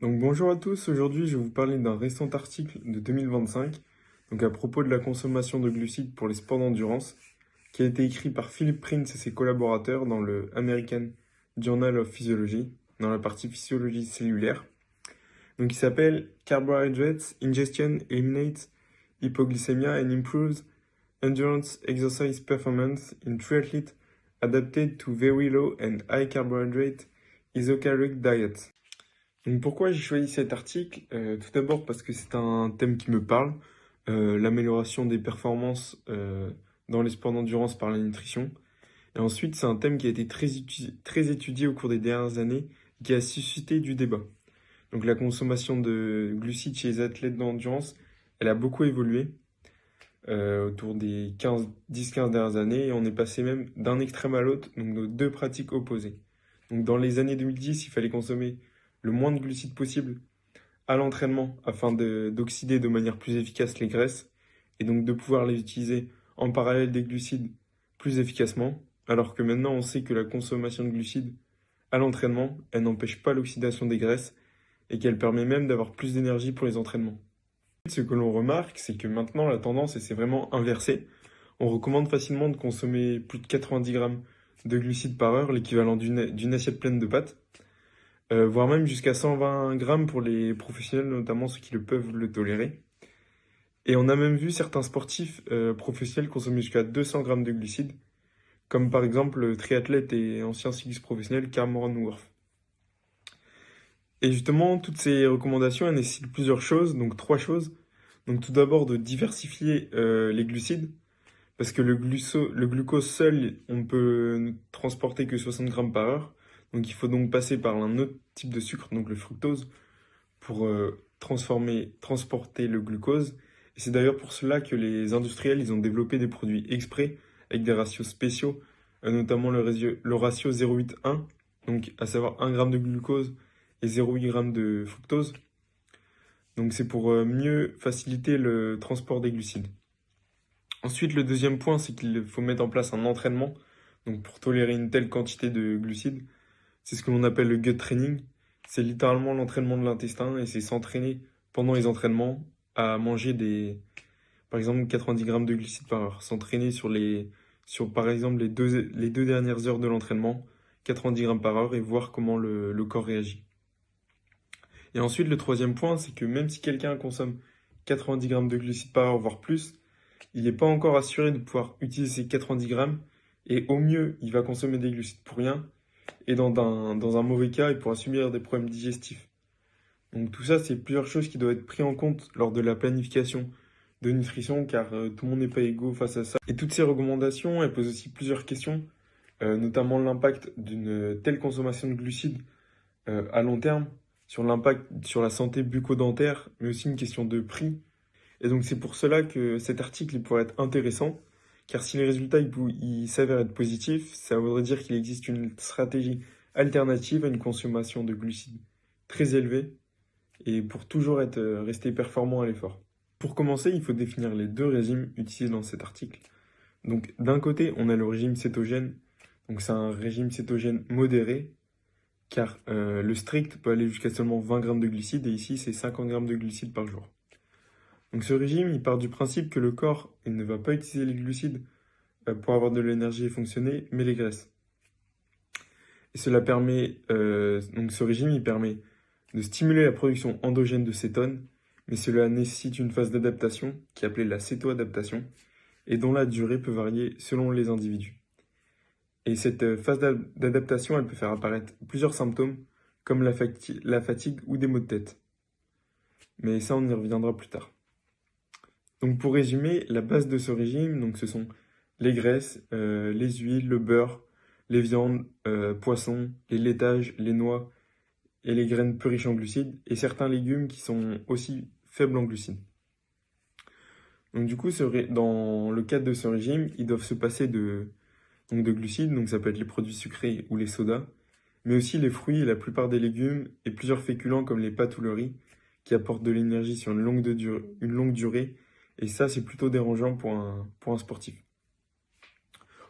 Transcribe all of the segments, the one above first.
Donc bonjour à tous, aujourd'hui je vais vous parler d'un récent article de 2025, donc à propos de la consommation de glucides pour les sports d'endurance, qui a été écrit par Philip Prince et ses collaborateurs dans le American Journal of Physiology, dans la partie physiologie cellulaire. Donc il s'appelle Carbohydrates Ingestion Eliminates Hypoglycemia and Improves Endurance Exercise Performance in Triathletes Adapted to Very Low and High Carbohydrate Isocaloric Diets. Donc pourquoi j'ai choisi cet article? Tout d'abord parce que c'est un thème qui me parle, l'amélioration des performances dans les sports d'endurance par la nutrition. Et ensuite, c'est un thème qui a été très étudié au cours des dernières années et qui a suscité du débat. Donc la consommation de glucides chez les athlètes d'endurance, elle a beaucoup évolué autour des 10-15 dernières années et on est passé même d'un extrême à l'autre, donc nos deux pratiques opposées. Donc dans les années 2010, il fallait consommer le moins de glucides possible à l'entraînement afin d'oxyder de manière plus efficace les graisses et donc de pouvoir les utiliser en parallèle des glucides plus efficacement, alors que maintenant on sait que la consommation de glucides à l'entraînement, elle n'empêche pas l'oxydation des graisses et qu'elle permet même d'avoir plus d'énergie pour les entraînements. Ce que l'on remarque, c'est que maintenant la tendance s'est vraiment inversée. On recommande facilement de consommer plus de 90 grammes de glucides par heure, l'équivalent d'une assiette pleine de pâtes, voire même jusqu'à 120 grammes pour les professionnels, notamment ceux qui le peuvent le tolérer. Et on a même vu certains sportifs professionnels consommer jusqu'à 200 grammes de glucides, comme par exemple le triathlète et ancien cycliste professionnel Cameron Worth. Et justement, toutes ces recommandations, elles nécessitent plusieurs choses, donc trois choses. Donc tout d'abord de diversifier les glucides, parce que le glucose seul, on peut transporter que 60 grammes par heure. Donc il faut donc passer par un autre type de sucre, donc le fructose, pour transporter le glucose. Et c'est d'ailleurs pour cela que les industriels, ils ont développé des produits exprès avec des ratios spéciaux, notamment le ratio 0,8-1, donc à savoir 1 gramme de glucose et 0,8 g de fructose. Donc c'est pour mieux faciliter le transport des glucides. Ensuite, le deuxième point, c'est qu'il faut mettre en place un entraînement, donc pour tolérer une telle quantité de glucides. C'est ce que l'on appelle le gut training. C'est littéralement l'entraînement de l'intestin et c'est s'entraîner pendant les entraînements à manger par exemple, 90 grammes de glucides par heure. S'entraîner sur par exemple, les deux dernières heures de l'entraînement, 90 grammes par heure et voir comment le corps réagit. Et ensuite, le troisième point, c'est que même si quelqu'un consomme 90 grammes de glucides par heure, voire plus, il n'est pas encore assuré de pouvoir utiliser ces 90 grammes et au mieux, il va consommer des glucides pour rien et dans un mauvais cas, il pourra subir des problèmes digestifs. Donc tout ça, c'est plusieurs choses qui doivent être prises en compte lors de la planification de nutrition, car tout le monde n'est pas égaux face à ça. Et toutes ces recommandations, elles posent aussi plusieurs questions, notamment l'impact d'une telle consommation de glucides à long terme, sur l'impact sur la santé bucco-dentaire, mais aussi une question de prix. Et donc c'est pour cela que cet article il pourrait être intéressant, car si les résultats ils s'avèrent être positifs, ça voudrait dire qu'il existe une stratégie alternative à une consommation de glucides très élevée et pour toujours rester performant à l'effort. Pour commencer, il faut définir les deux régimes utilisés dans cet article. Donc d'un côté, on a le régime cétogène, donc c'est un régime cétogène modéré, car le strict peut aller jusqu'à seulement 20 grammes de glucides et ici c'est 50 grammes de glucides par jour. Donc ce régime, il part du principe que le corps il ne va pas utiliser les glucides pour avoir de l'énergie et fonctionner, mais les graisses. Et cela permet, donc ce régime, il permet de stimuler la production endogène de cétones, mais cela nécessite une phase d'adaptation qui est appelée la cétoadaptation et dont la durée peut varier selon les individus. Et cette phase d'adaptation, elle peut faire apparaître plusieurs symptômes comme la fatigue ou des maux de tête. Mais ça, on y reviendra plus tard. Donc pour résumer, la base de ce régime, donc ce sont les graisses, les huiles, le beurre, les viandes, poissons, les laitages, les noix et les graines peu riches en glucides, et certains légumes qui sont aussi faibles en glucides. Donc du coup, dans le cadre de ce régime, ils doivent se passer donc de glucides, donc ça peut être les produits sucrés ou les sodas, mais aussi les fruits et la plupart des légumes et plusieurs féculents comme les pâtes ou le riz, qui apportent de l'énergie sur une longue durée, et ça c'est plutôt dérangeant pour un sportif.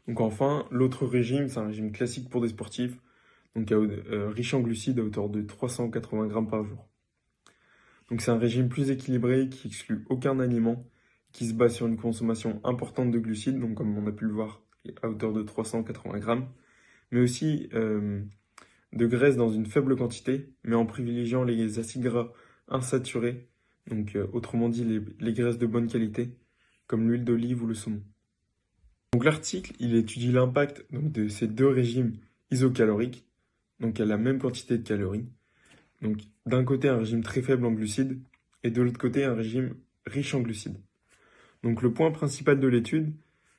Donc enfin, l'autre régime, c'est un régime classique pour des sportifs, donc riche en glucides à hauteur de 380 grammes par jour. Donc c'est un régime plus équilibré qui exclut aucun aliment, qui se base sur une consommation importante de glucides, donc comme on a pu le voir à hauteur de 380 grammes, mais aussi de graisse dans une faible quantité, mais en privilégiant les acides gras insaturés, donc autrement dit les graisses de bonne qualité, comme l'huile d'olive ou le saumon. Donc l'article, il étudie l'impact donc, de ces deux régimes isocaloriques, donc à la même quantité de calories. Donc d'un côté un régime très faible en glucides et de l'autre côté un régime riche en glucides. Donc le point principal de l'étude,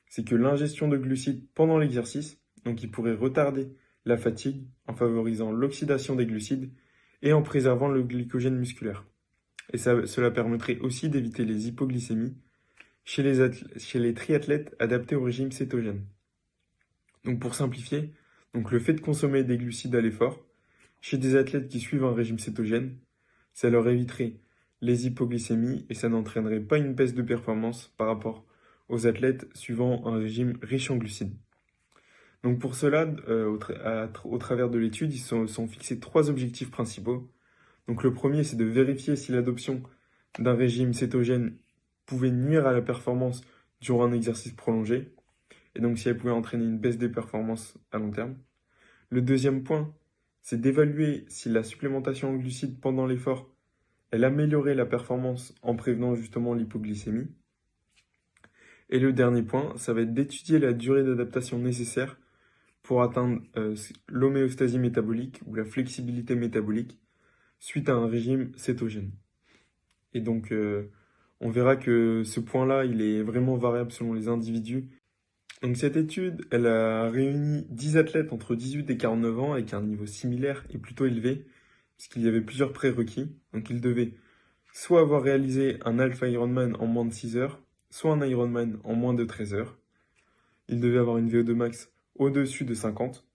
c'est que l'ingestion de glucides pendant l'exercice, donc il pourrait retarder la fatigue en favorisant l'oxydation des glucides et en préservant le glycogène musculaire. Et cela permettrait aussi d'éviter les hypoglycémies chez les triathlètes adaptés au régime cétogène. Donc pour simplifier, donc le fait de consommer des glucides à l'effort, chez des athlètes qui suivent un régime cétogène, ça leur éviterait les hypoglycémies et ça n'entraînerait pas une baisse de performance par rapport aux athlètes suivant un régime riche en glucides. Donc pour cela, au travers de l'étude, ils sont fixés trois objectifs principaux. Donc le premier, c'est de vérifier si l'adoption d'un régime cétogène pouvait nuire à la performance durant un exercice prolongé, et donc si elle pouvait entraîner une baisse des performances à long terme. Le deuxième point, c'est d'évaluer si la supplémentation en glucides pendant l'effort, elle améliorait la performance en prévenant justement l'hypoglycémie. Et le dernier point, ça va être d'étudier la durée d'adaptation nécessaire pour atteindre l'homéostasie métabolique ou la flexibilité métabolique suite à un régime cétogène. Et donc, on verra que ce point-là, il est vraiment variable selon les individus. Donc cette étude, elle a réuni 10 athlètes entre 18 et 49 ans avec un niveau similaire et plutôt élevé, puisqu'il y avait plusieurs prérequis. Donc ils devaient soit avoir réalisé un Alpha Ironman en moins de 6 heures, soit un Ironman en moins de 13 heures. Ils devaient avoir une VO2 max au-dessus de 50.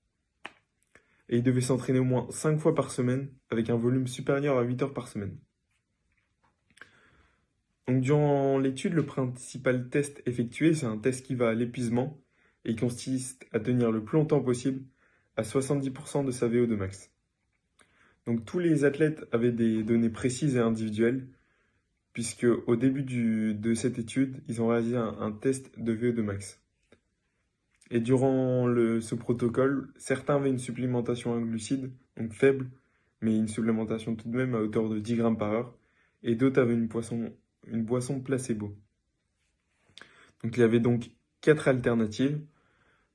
Et ils devaient s'entraîner au moins 5 fois par semaine avec un volume supérieur à 8 heures par semaine. Donc durant l'étude, le principal test effectué, c'est un test qui va à l'épuisement et qui consiste à tenir le plus longtemps possible à 70% de sa VO2 max. Donc tous les athlètes avaient des données précises et individuelles, puisque au début de cette étude, ils ont réalisé un test de VO2 max. Et durant ce protocole, certains avaient une supplémentation en glucides, donc faible, mais une supplémentation tout de même à hauteur de 10 grammes par heure, et d'autres avaient une boisson placebo. Donc il y avait donc 4 alternatives.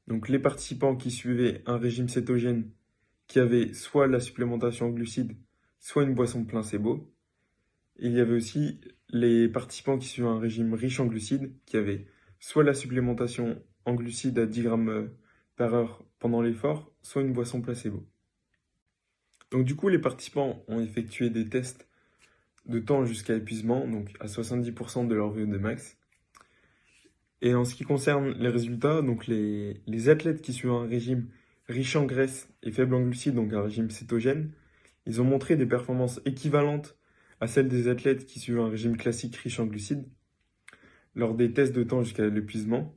Donc les participants qui suivaient un régime cétogène qui avait soit la supplémentation en glucides, soit une boisson placebo. Et il y avait aussi les participants qui suivaient un régime riche en glucides qui avaient soit la supplémentation en glucides à 10 grammes par heure pendant l'effort, soit une boisson placebo. Donc du coup, les participants ont effectué des tests de temps jusqu'à épuisement, donc à 70% de leur VO2 max. Et en ce qui concerne les résultats, donc les athlètes qui suivent un régime riche en graisse et faible en glucides, donc un régime cétogène, ils ont montré des performances équivalentes à celles des athlètes qui suivent un régime classique riche en glucides lors des tests de temps jusqu'à l'épuisement.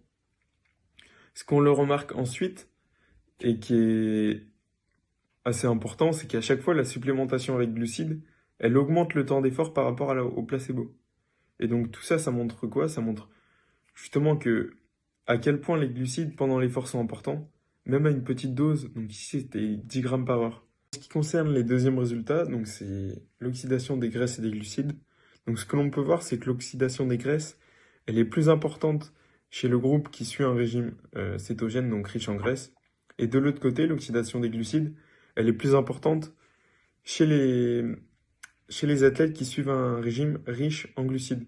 Ce qu'on le remarque ensuite, et qui est assez important, c'est qu'à chaque fois, la supplémentation avec glucides, elle augmente le temps d'effort par rapport au placebo. Et donc tout ça, ça montre quoi? Ça montre justement à quel point les glucides pendant l'effort sont importants, même à une petite dose, donc ici c'était 10 grammes par heure. En ce qui concerne les deuxièmes résultats, donc c'est l'oxydation des graisses et des glucides. Donc ce que l'on peut voir, c'est que l'oxydation des graisses, elle est plus importante chez le groupe qui suit un régime cétogène, donc riche en graisse. Et de l'autre côté, l'oxydation des glucides, elle est plus importante chez les athlètes qui suivent un régime riche en glucides.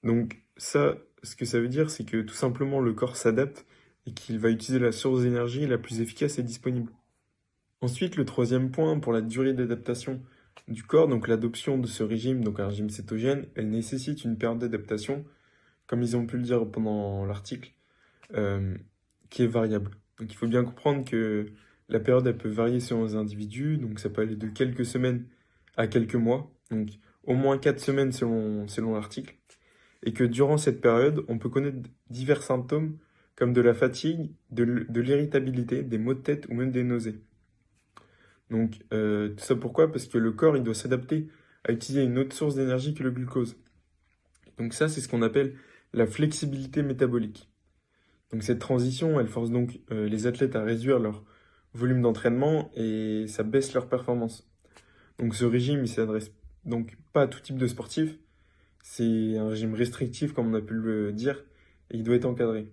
Donc ça, ce que ça veut dire, c'est que tout simplement le corps s'adapte et qu'il va utiliser la source d'énergie la plus efficace et disponible. Ensuite, le troisième point pour la durée d'adaptation du corps, donc l'adoption de ce régime, donc un régime cétogène, elle nécessite une période d'adaptation, comme ils ont pu le dire pendant l'article, qui est variable. Donc il faut bien comprendre que la période, elle peut varier selon les individus, donc ça peut aller de quelques semaines à quelques mois, donc au moins 4 semaines selon l'article, et que durant cette période, on peut connaître divers symptômes comme de la fatigue, de l'irritabilité, des maux de tête ou même des nausées. Donc tout ça pourquoi? Parce que le corps, il doit s'adapter à utiliser une autre source d'énergie que le glucose. Donc ça, c'est ce qu'on appelle la flexibilité métabolique. Donc cette transition, elle force donc les athlètes à réduire leur volume d'entraînement et ça baisse leur performance. Donc ce régime, il s'adresse donc pas à tout type de sportif. C'est un régime restrictif, comme on a pu le dire, et il doit être encadré.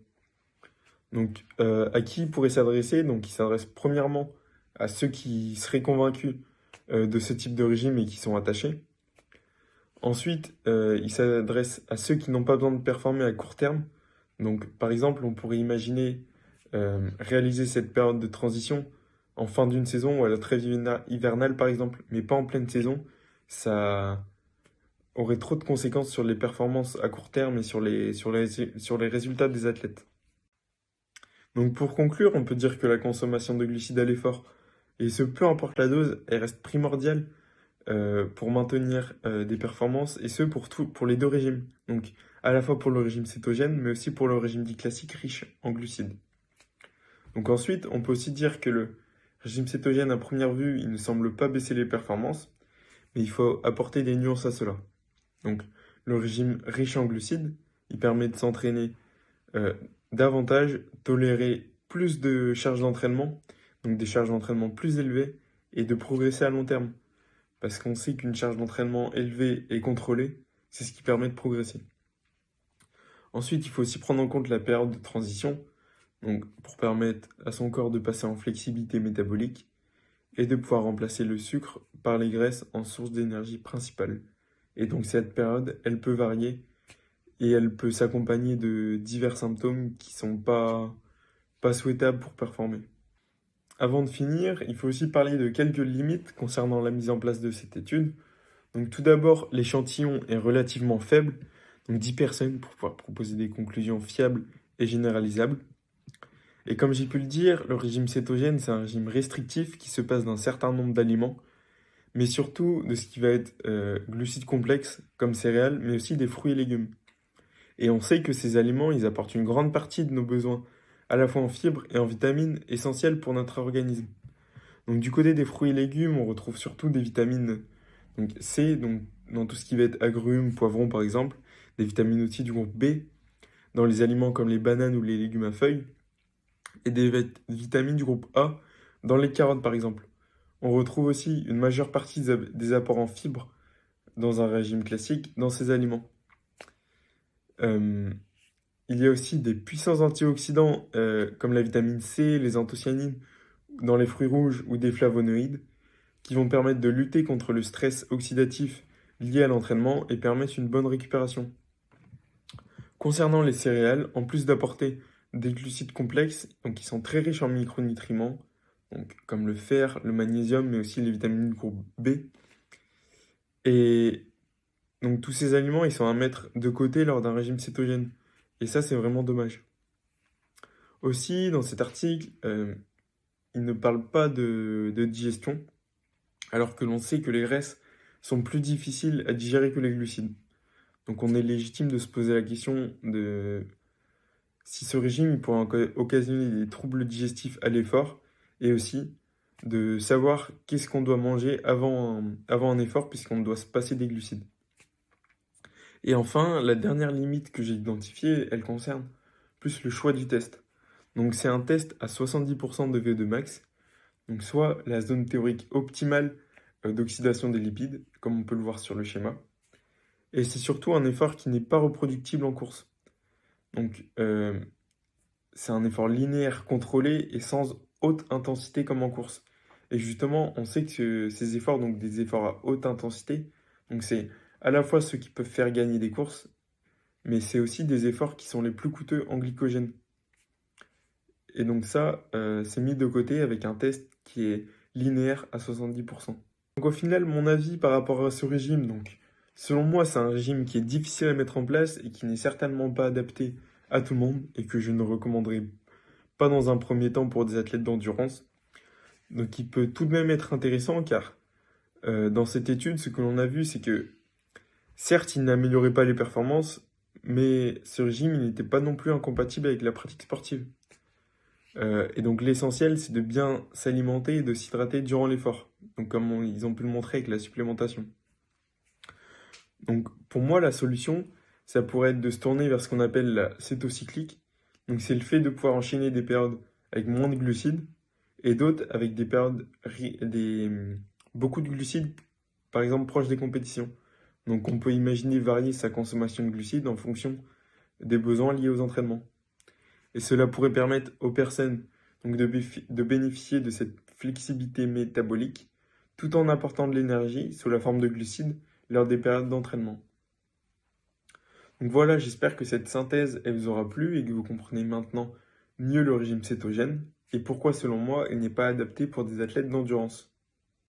Donc à qui il pourrait s'adresser? Donc il s'adresse premièrement à ceux qui seraient convaincus de ce type de régime et qui sont attachés. Ensuite, il s'adresse à ceux qui n'ont pas besoin de performer à court terme. Donc, par exemple, on pourrait imaginer réaliser cette période de transition en fin d'une saison ou à la trêve hivernale, par exemple, mais pas en pleine saison. Ça aurait trop de conséquences sur les performances à court terme et sur les résultats des athlètes. Donc, pour conclure, on peut dire que la consommation de glucides à l'effort, et ce peu importe la dose, elle reste primordiale pour maintenir des performances, et ce pour les deux régimes. Donc à la fois pour le régime cétogène, mais aussi pour le régime dit classique riche en glucides. Donc ensuite, on peut aussi dire que le régime cétogène, à première vue, il ne semble pas baisser les performances, mais il faut apporter des nuances à cela. Donc le régime riche en glucides, il permet de s'entraîner euh, davantage, tolérer plus de charges d'entraînement, donc des charges d'entraînement plus élevées, et de progresser à long terme. Parce qu'on sait qu'une charge d'entraînement élevée et contrôlée, c'est ce qui permet de progresser. Ensuite, il faut aussi prendre en compte la période de transition, donc pour permettre à son corps de passer en flexibilité métabolique et de pouvoir remplacer le sucre par les graisses en source d'énergie principale. Et donc cette période, elle peut varier et elle peut s'accompagner de divers symptômes qui sont pas souhaitables pour performer. Avant de finir, il faut aussi parler de quelques limites concernant la mise en place de cette étude. Donc tout d'abord, l'échantillon est relativement faible, donc 10 personnes pour pouvoir proposer des conclusions fiables et généralisables. Et comme j'ai pu le dire, le régime cétogène, c'est un régime restrictif qui se passe d'un certain nombre d'aliments, mais surtout de ce qui va être glucides complexes comme céréales, mais aussi des fruits et légumes. Et on sait que ces aliments, ils apportent une grande partie de nos besoins, à la fois en fibres et en vitamines essentielles pour notre organisme. Donc du côté des fruits et légumes, on retrouve surtout des vitamines donc C, donc dans tout ce qui va être agrumes, poivrons par exemple, des vitamines aussi du groupe B, dans les aliments comme les bananes ou les légumes à feuilles, et des vitamines du groupe A, dans les carottes par exemple. On retrouve aussi une majeure partie des apports en fibres dans un régime classique dans ces aliments. Euh, il y a aussi des puissants antioxydants comme la vitamine C, les anthocyanines dans les fruits rouges ou des flavonoïdes qui vont permettre de lutter contre le stress oxydatif lié à l'entraînement et permettre une bonne récupération. Concernant les céréales, en plus d'apporter des glucides complexes, donc qui sont très riches en micronutriments, donc comme le fer, le magnésium, mais aussi les vitamines du groupe B, et donc tous ces aliments, ils sont à mettre de côté lors d'un régime cétogène. Et ça, c'est vraiment dommage. Aussi, dans cet article, il ne parle pas de digestion, alors que l'on sait que les graisses sont plus difficiles à digérer que les glucides. Donc on est légitime de se poser la question de si ce régime il pourrait occasionner des troubles digestifs à l'effort et aussi de savoir qu'est-ce qu'on doit manger avant un effort puisqu'on doit se passer des glucides. Et enfin, la dernière limite que j'ai identifiée, elle concerne plus le choix du test. Donc c'est un test à 70% de VO2 max, donc soit la zone théorique optimale d'oxydation des lipides, comme on peut le voir sur le schéma. Et c'est surtout un effort qui n'est pas reproductible en course. Donc c'est un effort linéaire contrôlé et sans haute intensité comme en course. Et justement, on sait que ces efforts, donc des efforts à haute intensité, donc c'est à la fois ceux qui peuvent faire gagner des courses, mais c'est aussi des efforts qui sont les plus coûteux en glycogène. Et donc ça, c'est mis de côté avec un test qui est linéaire à 70%. Donc au final, mon avis par rapport à ce régime, donc selon moi, c'est un régime qui est difficile à mettre en place et qui n'est certainement pas adapté à tout le monde et que je ne recommanderais pas dans un premier temps pour des athlètes d'endurance. Donc il peut tout de même être intéressant car dans cette étude, ce que l'on a vu, c'est que certes, il n'améliorait pas les performances, mais ce régime, il n'était pas non plus incompatible avec la pratique sportive. Et donc l'essentiel, c'est de bien s'alimenter et de s'hydrater durant l'effort. Donc comme ils ont pu le montrer avec la supplémentation. Donc pour moi, la solution, ça pourrait être de se tourner vers ce qu'on appelle la cétocyclique. Donc c'est le fait de pouvoir enchaîner des périodes avec moins de glucides et d'autres avec des périodes, beaucoup de glucides, par exemple proches des compétitions. Donc on peut imaginer varier sa consommation de glucides en fonction des besoins liés aux entraînements. Et cela pourrait permettre aux personnes donc de bénéficier de cette flexibilité métabolique tout en apportant de l'énergie sous la forme de glucides lors des périodes d'entraînement. Donc voilà, j'espère que cette synthèse elle vous aura plu et que vous comprenez maintenant mieux le régime cétogène et pourquoi selon moi il n'est pas adapté pour des athlètes d'endurance.